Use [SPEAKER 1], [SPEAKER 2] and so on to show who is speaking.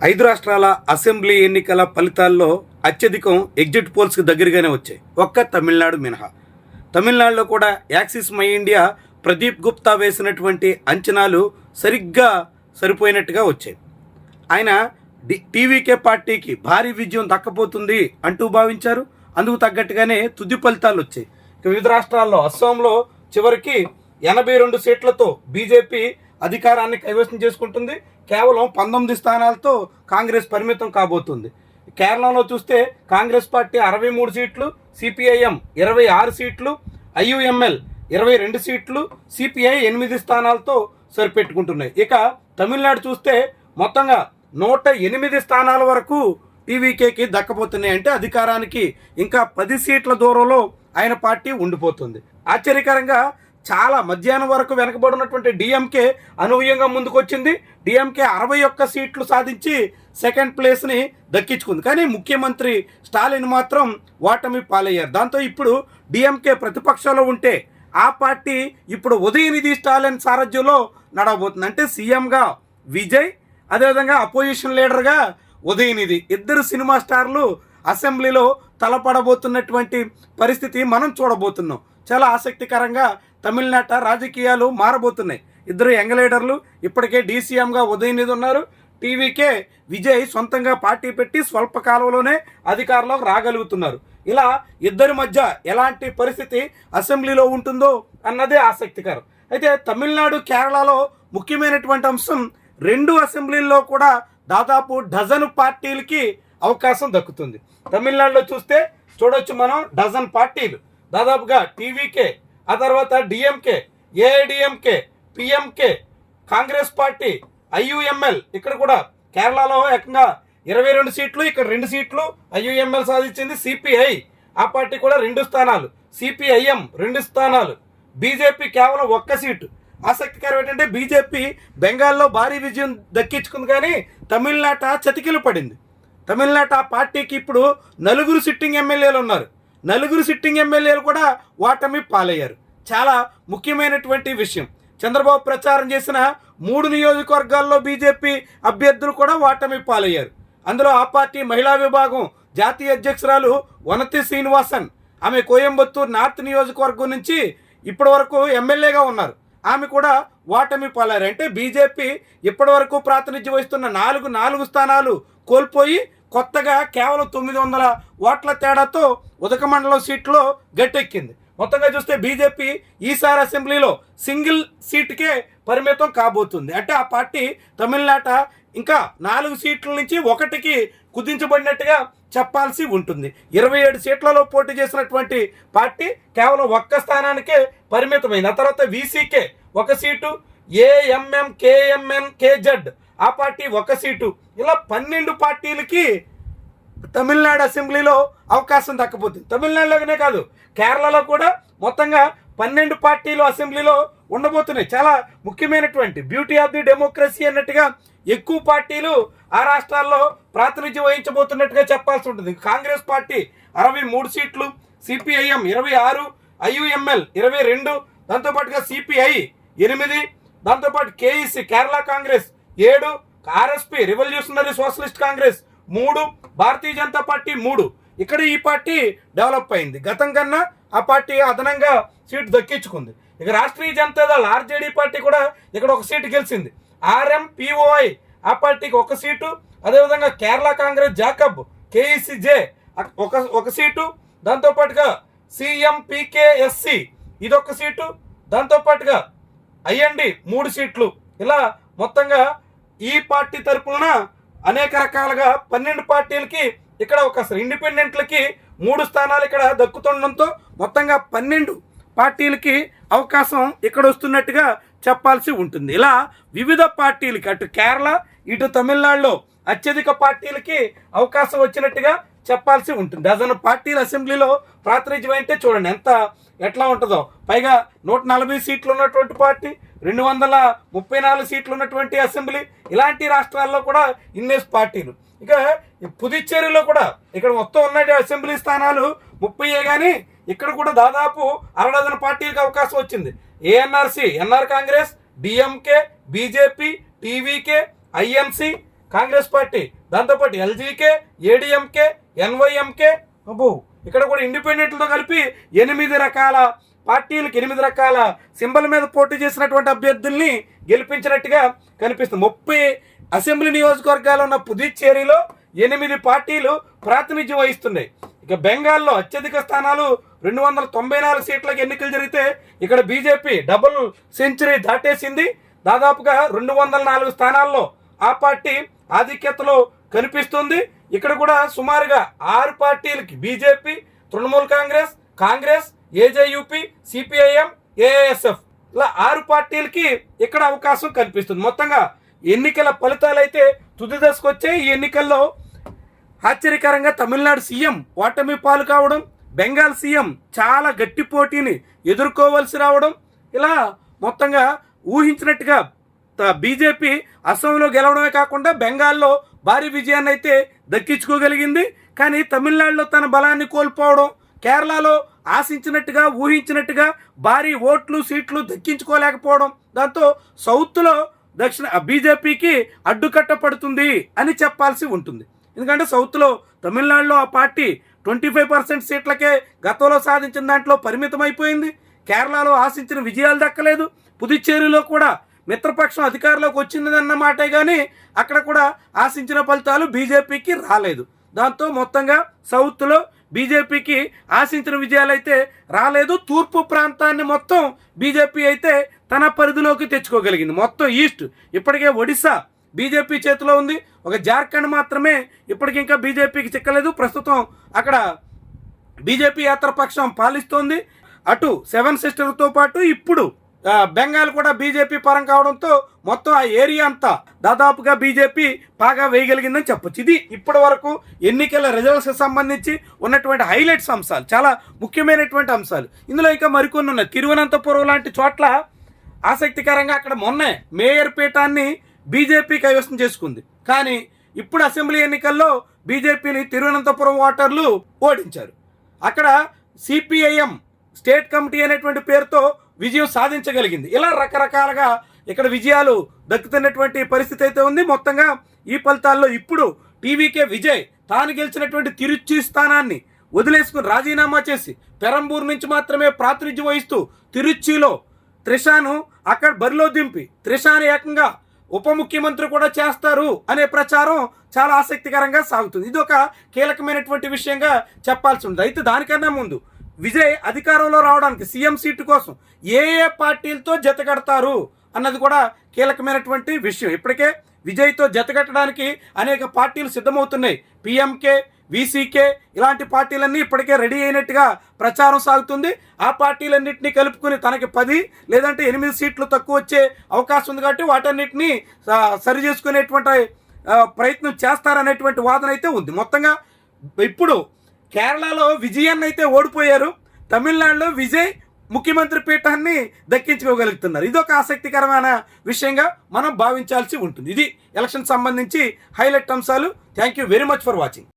[SPEAKER 1] 5 రాష్ట్రాల అసెంబ్లీ ఎన్నికల ఫలితాల్లో అత్యధికం ఎగ్జిట్ పోల్స్కి దగ్గరగానే వచ్చాయి, ఒక్క తమిళనాడు మినహా. తమిళనాడులో కూడా axis my India Pradeep Gupta వేసినటువంటి అంచనాలు సరిగ్గా సరిపోయినట్టుగా వచ్చాయి. ఆయన టీవీకే పార్టీకి భారీ విజయం దక్కపోతుంది అంటూ భావించారు. అందుకు తగ్గట్టుగానే తుది ఫలితాలు వచ్చాయి. వివిధ రాష్ట్రాల్లో అస్సాంలో చివరికి 82 సీట్లతో బీజేపీ అధికారాన్ని కైవసం చేసుకుంటుంది. కేవలం 19 స్థానాలతో కాంగ్రెస్ పరిమితం కాబోతుంది. కేరళలో చూస్తే కాంగ్రెస్ పార్టీ 63 సీట్లు, సిపిఐఎం 26 సీట్లు, ఐయుఎంఎల్ 22 సీట్లు, సిపిఐ 8 స్థానాలతో సరిపెట్టుకుంటున్నాయి. ఇక తమిళనాడు చూస్తే మొత్తంగా 108 స్థానాల వరకు టీవీకేకి దక్కబోతున్నాయి. అంటే అధికారానికి ఇంకా 10 సీట్ల దూరంలో ఆయన పార్టీ ఉండిపోతుంది. ఆశ్చర్యకరంగా చాలా మధ్యాహ్నం వరకు వెనకబడినటువంటి డిఎంకే అనూహ్యంగా ముందుకొచ్చింది. డిఎంకే 61 సీట్లు సాధించి సెకండ్ ప్లేస్ని దక్కించుకుంది. కానీ ముఖ్యమంత్రి స్టాలిన్ మాత్రం ఓటమి పాలయ్యారు. దాంతో ఇప్పుడు డిఎంకే ప్రతిపక్షంలో ఉంటే ఆ పార్టీ ఇప్పుడు ఉదయనిధి స్టాలిన్ సారథ్యంలో నడవబోతుంది. అంటే సీఎంగా విజయ్, అదేవిధంగా అపోజిషన్ లీడర్గా ఉదయనిధి, ఇద్దరు సినిమా స్టార్లు అసెంబ్లీలో తలపడబోతున్నటువంటి పరిస్థితి మనం చూడబోతున్నాం. చాలా ఆసక్తికరంగా తమిళనాట రాజకీయాలు మారబోతున్నాయి. ఇద్దరు యంగ్ లీడర్లు ఇప్పటికే డీసీఎంగా ఉదయనిధి ఉన్నారు. టీవీకే విజయ్ సొంతంగా పార్టీ పెట్టి స్వల్ప కాలంలోనే అధికారంలోకి రాగలుగుతున్నారు. ఇలా ఇద్దరి మధ్య ఎలాంటి పరిస్థితి అసెంబ్లీలో ఉంటుందో అన్నదే ఆసక్తికరం. అయితే తమిళనాడు, కేరళలో ముఖ్యమైనటువంటి అంశం 2 అసెంబ్లీల్లో కూడా దాదాపు డజన్ పార్టీలకి అవకాశం దక్కుతుంది. తమిళనాడులో చూస్తే చూడొచ్చు మనం, డజన్ పార్టీలు దాదాపుగా టీవీకే, ఆ తర్వాత DMK, AIADMK, PMK, Congress party, IUML. ఇక్కడ కూడా కేరళలో ఏకంగా 22 సీట్లు, ఇక్కడ 2 సీట్లు ఐయుఎంఎల్ సాధించింది. సిపిఐ ఆ పార్టీ కూడా 2 స్థానాలు, సిపిఐఎం 2 స్థానాలు, బీజేపీ కేవలం 1 సీటు. ఆసక్తికరం ఏంటంటే బీజేపీ బెంగాల్లో భారీ విజయం దక్కించుకుంది, కానీ తమిళనాట చతికిలు పడింది. తమిళనాట ఆ పార్టీకి ఇప్పుడు 4 సిట్టింగ్ ఎమ్మెల్యేలు ఉన్నారు. 4 సిట్టింగ్ ఎమ్మెల్యేలు కూడా ఓటమి పాలయ్యారు. చాలా ముఖ్యమైనటువంటి విషయం. చంద్రబాబు ప్రచారం చేసిన 3 నియోజకవర్గాల్లో బీజేపీ అభ్యర్థులు కూడా ఓటమి పాలయ్యారు. అందులో ఆ పార్టీ మహిళా విభాగం జాతీయ అధ్యక్షురాలు వనతి శ్రీనివాసన్, ఆమె కోయంబత్తూరు నార్త్ నియోజకవర్గం నుంచి ఇప్పటి వరకు ఎమ్మెల్యేగా ఉన్నారు. ఆమె కూడా ఓటమి పాలయ్యారు. అంటే బీజేపీ ఇప్పటి వరకు ప్రాతినిధ్యం వహిస్తున్న 4 స్థానాలు కోల్పోయి కొత్తగా కేవలం 900 ఓట్ల తేడాతో ఉదకమండలం సీట్లో గట్టెక్కింది. మొత్తంగా చూస్తే బీజేపీ ఈసారి అసెంబ్లీలో సింగిల్ సీటుకే పరిమితం కాబోతుంది. అంటే ఆ పార్టీ తమిళనాట ఇంకా 4 సీట్ల నుంచి 1కి కుదించబడినట్టుగా చెప్పాల్సి ఉంటుంది. 27 సీట్లలో పోటీ చేసినటువంటి పార్టీ కేవలం 1 స్థానానికే పరిమితమైంది. ఆ తర్వాత VCK 1 seat, AMM, KMN, KZ ఆ పార్టీ 1 సీటు, ఇలా 12 పార్టీలకి తమిళనాడు అసెంబ్లీలో అవకాశం దక్కపోతుంది. తమిళనాడులోనే కాదు, కేరళలో కూడా మొత్తంగా 12 పార్టీలు అసెంబ్లీలో ఉండబోతున్నాయి. చాలా ముఖ్యమైనటువంటి బ్యూటీ ఆఫ్ ది డెమోక్రసీ అన్నట్టుగా ఎక్కువ పార్టీలు ఆ రాష్ట్రాల్లో ప్రాతినిధ్యం వహించబోతున్నట్టుగా చెప్పాల్సి ఉంటుంది. కాంగ్రెస్ పార్టీ 63 సీట్లు, సిపిఐఎం 26, ఐయుఎంఎల్ 22, దాంతోపాటుగా సిపిఐ 8, దాంతోపాటు KEC Kerala Congress 7, RSP revolutionary socialist Congress 3, Bharatiya Janata party 3. ఇక్కడ ఈ పార్టీ డెవలప్ అయింది. గతం కన్నా ఆ పార్టీ అదనంగా సీటు దక్కించుకుంది. ఇక రాష్ట్రీయ జనతాదళ్ ఆర్జేడీ పార్టీ కూడా ఇక్కడ 1 సీటు గెలిచింది. ఆర్ఎంపిఓఐ ఆ పార్టీకి 1 సీటు, అదేవిధంగా కేరళ కాంగ్రెస్ జాకబ్ కేఈసీజే 1 సీటు, దాంతోపాటుగా సిఎంపికేఎస్సి ఇదొక సీటు, దాంతోపాటుగా ఐఎన్డి 3 సీట్లు. ఇలా మొత్తంగా ఈ పార్టీ తరపున అనేక రకాలుగా 12 పార్టీలకి ఇక్కడ ఇండిపెండెంట్లకి 3 స్థానాలు ఇక్కడ దక్కుతుండడంతో మొత్తంగా 12 పార్టీలకి అవకాశం ఇక్కడ వస్తున్నట్టుగా చెప్పాల్సి ఉంటుంది. ఇలా వివిధ పార్టీలకి అటు కేరళ ఇటు తమిళనాడులో అత్యధిక పార్టీలకి అవకాశం వచ్చినట్టుగా చెప్పాల్సి ఉంటుంది. డజన్ పార్టీలు అసెంబ్లీలో ప్రాతినిధ్యం అంటే చూడండి ఎట్లా ఉంటుందో. పైగా 140 సీట్లు ఉన్నటువంటి పార్టీ, 234 సీట్లు ఉన్నటువంటి అసెంబ్లీ, ఇలాంటి రాష్ట్రాల్లో కూడా ఇన్నేసి పార్టీలు. ఇక పుదుచ్చేరిలో కూడా ఇక్కడ మొత్తం ఉన్న అసెంబ్లీ స్థానాలు 30, కానీ ఇక్కడ కూడా దాదాపు 6 డజన్ పార్టీలకు అవకాశం వచ్చింది. ANRC, NR Congress, DMK, BJP, TVK, INC, Congress party, దాంతోపాటు ఎల్జీకే, ఏడీఎంకే, ఎన్వైఎంకే, అబ్బో ఇక్కడ కూడా ఇండిపెండెంట్లతో కలిపి 8 రకాల పార్టీలకు 8 రకాల సింబల్ మీద పోటీ చేసినటువంటి అభ్యర్థుల్ని గెలిపించినట్టుగా కనిపిస్తుంది. 30 అసెంబ్లీ నియోజకవర్గాలు ఉన్న పుదుచ్చేరిలో 8 పార్టీలు ప్రాతినిధ్యం వహిస్తున్నాయి. ఇక బెంగాల్లో అత్యధిక స్థానాలు 294 సీట్లకు ఎన్నికలు జరిగితే ఇక్కడ బీజేపీ డబుల్ సెంచరీ దాటేసింది. దాదాపుగా 204 స్థానాల్లో ఆ పార్టీ ఆధిక్యతలో కనిపిస్తుంది. ఇక్కడ కూడా సుమారుగా 6 పార్టీలకి BJP, Trinamool Congress, AJUP, CPIM, AISF ఇలా 6 పార్టీలకి ఇక్కడ అవకాశం కనిపిస్తుంది. మొత్తంగా ఎన్నికల ఫలితాలు అయితే తుది దశకు వచ్చాయి. ఈ ఎన్నికల్లో ఆశ్చర్యకరంగా తమిళనాడు సీఎం ఓటమి పాలు కావడం, బెంగాల్ సీఎం చాలా గట్టి పోటీని ఎదుర్కోవలసి రావడం, ఇలా మొత్తంగా ఊహించినట్టుగా బీజేపీ అస్సాంలో గెలవడమే కాకుండా బెంగాల్లో భారీ విజయాన్ని అయితే దక్కించుకోగలిగింది. కానీ తమిళనాడులో తన బలాన్ని కోల్పోవడం, కేరళలో ఆశించినట్టుగా ఊహించినట్టుగా భారీ ఓట్లు సీట్లు దక్కించుకోలేకపోవడం, దాంతో సౌత్లో బీజేపీకి అడ్డుకట్ట పడుతుంది అని చెప్పాల్సి ఉంటుంది. ఎందుకంటే సౌత్లో తమిళనాడులో ఆ పార్టీ 25% సీట్లకే గతంలో సాధించిన దాంట్లో పరిమితం అయిపోయింది. కేరళలో ఆశించిన విజయాలు దక్కలేదు. పుదుచ్చేరిలో కూడా మిత్రపక్షం అధికారంలోకి వచ్చిందన్న మాటే కానీ అక్కడ కూడా ఆశించిన ఫలితాలు బీజేపీకి రాలేదు. దాంతో మొత్తంగా సౌత్లో బీజేపీకి ఆశించిన విజయాలు అయితే రాలేదు. తూర్పు ప్రాంతాన్ని మొత్తం బీజేపీ అయితే తన పరిధిలోకి తెచ్చుకోగలిగింది. మొత్తం ఈస్ట్ ఇప్పటికే ఒడిశా బీజేపీ చేతిలో ఉంది. ఒక జార్ఖండ్ మాత్రమే ఇప్పటికి ఇంకా బీజేపీకి చిక్కలేదు. ప్రస్తుతం అక్కడ బీజేపీ యాత్రపక్షం పాలిస్తోంది. అటు 7 సిస్టర్తో పాటు ఇప్పుడు బెంగాల్ కూడా బీజేపీ పరం కావడంతో మొత్తం ఆ ఏరియా అంతా దాదాపుగా బీజేపీ బాగా వేయగలిగిందని చెప్పొచ్చు. ఇది ఇప్పటి వరకు ఎన్నికల రిజల్ట్స్ సంబంధించి ఉన్నటువంటి హైలైట్స్ అంశాలు, చాలా ముఖ్యమైనటువంటి అంశాలు. ఇందులో ఇంకా మరికొన్ని ఉన్నాయి. తిరువనంతపురం లాంటి చోట్ల ఆసక్తికరంగా అక్కడ మొన్నే మేయర్ పీఠాన్ని బీజేపీ కైవసం చేసుకుంది. కానీ ఇప్పుడు అసెంబ్లీ ఎన్నికల్లో బీజేపీని తిరువనంతపురం ఓటర్లు ఓడించారు. అక్కడ సిపిఐఎం స్టేట్ కమిటీ అనేటువంటి పేరుతో విజయం సాధించగలిగింది. ఇలా రకరకాలుగా ఇక్కడ విజయాలు దక్కుతున్నటువంటి పరిస్థితి అయితే ఉంది. మొత్తంగా ఈ ఫలితాల్లో ఇప్పుడు టీవీకే విజయ్ తాను గెలిచినటువంటి తిరుచి స్థానాన్ని వదిలేసుకుని రాజీనామా చేసి పెరంబూర్ నుంచి మాత్రమే ప్రాతినిధ్యం వహిస్తూ తిరుచిలో త్రిషాను అక్కడ బరిలో దింపి త్రిషాను ఏకంగా ఉప ముఖ్యమంత్రి కూడా చేస్తారు అనే ప్రచారం చాలా ఆసక్తికరంగా సాగుతుంది. ఇది ఒక కీలకమైనటువంటి విషయంగా చెప్పాల్సి ఉంది. అయితే దానికన్నా ముందు విజయ్ అధికారంలో రావడానికి సీఎం సీటు కోసం ఏ పార్టీలతో జతకడతారు అన్నది కూడా కీలకమైనటువంటి విషయం. ఇప్పటికే విజయ్తో జతకట్టడానికి అనేక పార్టీలు సిద్ధమవుతున్నాయి. పిఎంకే, వీసీకే ఇలాంటి పార్టీలన్నీ ఇప్పటికే రెడీ అయినట్టుగా ప్రచారం సాగుతుంది. ఆ పార్టీలన్నింటినీ కలుపుకుని తనకి 10 లేదంటే 8 సీట్లు తక్కువ వచ్చే అవకాశం ఉంది. కాబట్టి వాటన్నిటినీ సరి చేసుకునేటువంటి ప్రయత్నం చేస్తారనేటువంటి వాదన అయితే ఉంది. మొత్తంగా ఇప్పుడు కేరళలో విజయాన్ని అయితే ఓడిపోయారు. తమిళనాడులో విజయ్ ముఖ్యమంత్రి పీఠాన్ని దక్కించుకోగలుగుతున్నారు. ఇదొక ఆసక్తికరమైన విషయంగా మనం భావించాల్సి ఉంటుంది. ఇది ఎలక్షన్ సంబంధించి హైలైట్ అంశాలు. Thank you very much for watching.